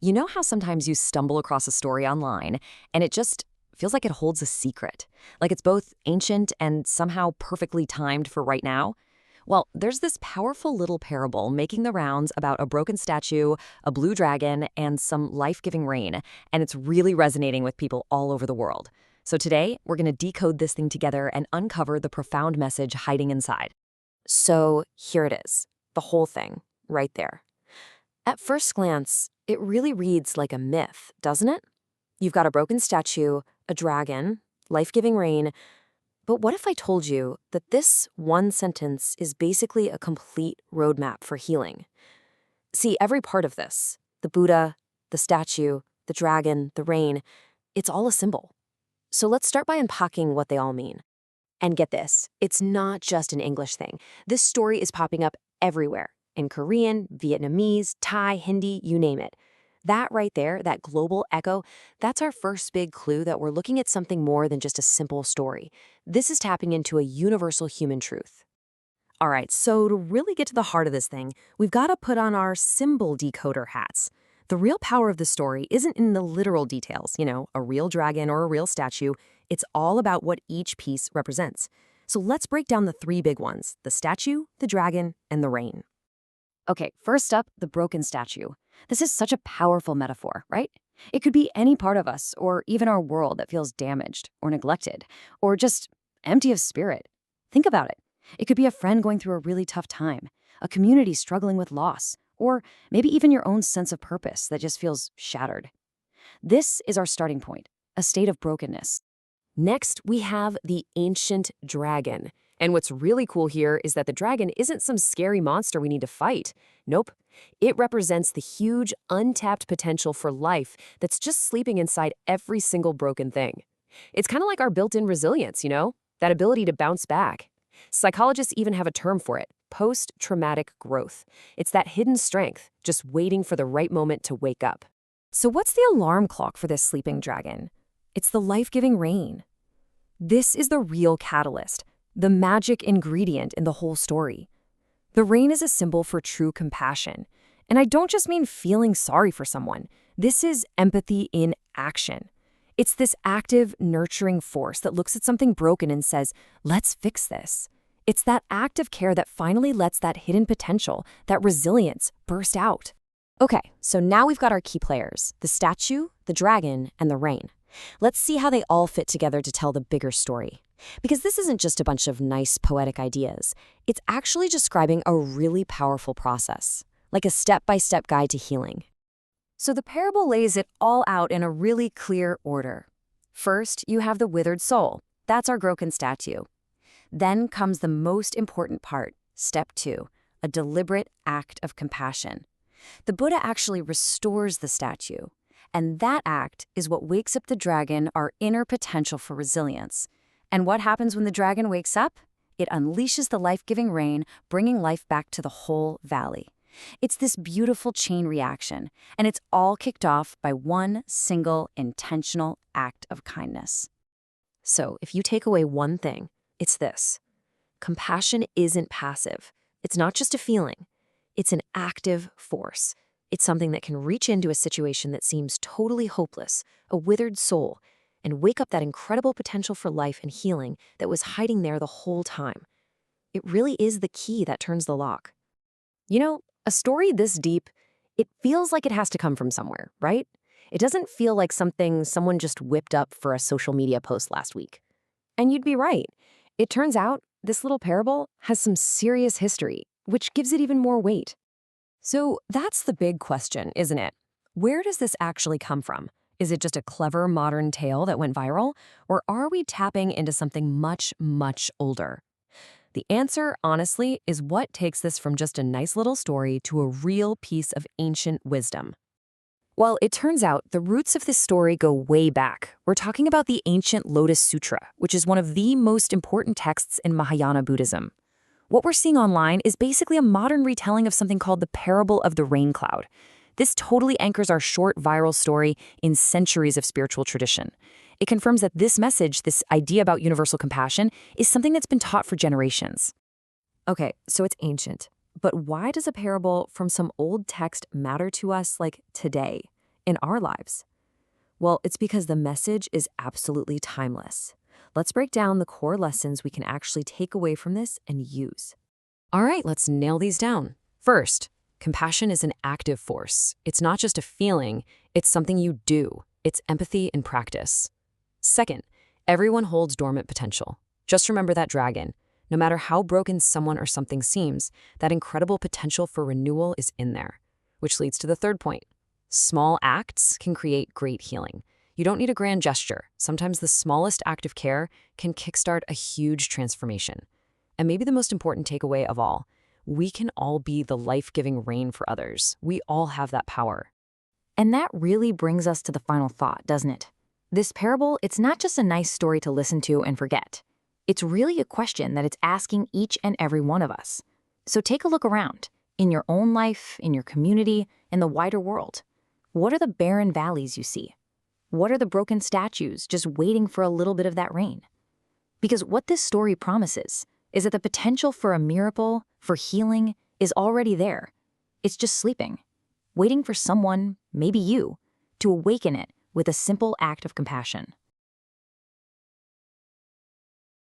You know how sometimes you stumble across a story online and it just feels like it holds a secret? Like it's both ancient and somehow perfectly timed for right now? Well, there's this powerful little parable making the rounds about a broken statue, a blue dragon, and some life-giving rain, and it's really resonating with people all over the world. So today, we're going to decode this thing together and uncover the profound message hiding inside. So here it is, the whole thing, right there. At first glance, it really reads like a myth, doesn't it? You've got a broken statue, a dragon, life-giving rain, but what if I told you that this one sentence is basically a complete roadmap for healing? See, every part of this, the Buddha, the statue, the dragon, the rain, it's all a symbol. So let's start by unpacking what they all mean. And get this, it's not just an English thing. This story is popping up everywhere, in Korean, Vietnamese, Thai, Hindi, you name it. That right there, that global echo, that's our first big clue that we're looking at something more than just a simple story. This is tapping into a universal human truth. All right, so to really get to the heart of this thing, we've got to put on our symbol decoder hats. The real power of the story isn't in the literal details, a real dragon or a real statue. It's all about what each piece represents. So let's break down the three big ones: the statue, the dragon, and the rain. Okay, first up, the broken statue. This is such a powerful metaphor, right? It could be any part of us or even our world that feels damaged or neglected or just empty of spirit. Think about it. It could be a friend going through a really tough time, a community struggling with loss, or maybe even your own sense of purpose that just feels shattered. This is our starting point, a state of brokenness. Next, we have the ancient dragon. And what's really cool here is that the dragon isn't some scary monster we need to fight. Nope. It represents the huge, untapped potential for life that's just sleeping inside every single broken thing. It's kind of like our built-in resilience, that ability to bounce back. Psychologists even have a term for it: post-traumatic growth. It's that hidden strength, just waiting for the right moment to wake up. So what's the alarm clock for this sleeping dragon? It's the life-giving rain. This is the real catalyst, the magic ingredient in the whole story. The rain is a symbol for true compassion. And I don't just mean feeling sorry for someone. This is empathy in action. It's this active, nurturing force that looks at something broken and says, let's fix this. It's that act of care that finally lets that hidden potential, that resilience, burst out. Okay, so now we've got our key players: the statue, the dragon, and the rain. Let's see how they all fit together to tell the bigger story. Because this isn't just a bunch of nice poetic ideas. It's actually describing a really powerful process, like a step-by-step guide to healing. So the parable lays it all out in a really clear order. First, you have the withered soul. That's our broken statue. Then comes the most important part, step 2, a deliberate act of compassion. The Buddha actually restores the statue. And that act is what wakes up the dragon, our inner potential for resilience. And what happens when the dragon wakes up? It unleashes the life-giving rain, bringing life back to the whole valley. It's this beautiful chain reaction, and it's all kicked off by one single intentional act of kindness. So if you take away one thing, it's this: compassion isn't passive. It's not just a feeling. It's an active force. It's something that can reach into a situation that seems totally hopeless, a withered soul, and wake up that incredible potential for life and healing that was hiding there the whole time. It really is the key that turns the lock. A story this deep, it feels like it has to come from somewhere, right? It doesn't feel like something someone just whipped up for a social media post last week. And you'd be right. It turns out this little parable has some serious history, which gives it even more weight. So that's the big question, isn't it? Where does this actually come from? Is it just a clever modern tale that went viral? Or are we tapping into something much, much older? The answer, honestly, is what takes this from just a nice little story to a real piece of ancient wisdom. Well, it turns out the roots of this story go way back. We're talking about the ancient Lotus Sutra, which is one of the most important texts in Mahayana Buddhism. What we're seeing online is basically a modern retelling of something called the parable of the rain cloud. This totally anchors our short viral story in centuries of spiritual tradition. It confirms that this message, this idea about universal compassion, is something that's been taught for generations. Okay, so it's ancient. But why does a parable from some old text matter to us, like, today? in our lives? Well, it's because the message is absolutely timeless. Let's break down the core lessons we can actually take away from this and use. All right, let's nail these down. First, compassion is an active force. It's not just a feeling, it's something you do. It's empathy in practice. Second, everyone holds dormant potential. Just remember that dragon. No matter how broken someone or something seems, that incredible potential for renewal is in there. Which leads to the third point. Small acts can create great healing. You don't need a grand gesture. Sometimes the smallest act of care can kickstart a huge transformation. And maybe the most important takeaway of all, we can all be the life-giving rain for others. We all have that power. And that really brings us to the final thought, doesn't it? This parable, it's not just a nice story to listen to and forget. It's really a question that it's asking each and every one of us. So take a look around, in your own life, in your community, in the wider world. What are the barren valleys you see? What are the broken statues just waiting for a little bit of that rain? Because what this story promises is that the potential for a miracle, for healing, is already there. It's just sleeping, waiting for someone, maybe you, to awaken it with a simple act of compassion.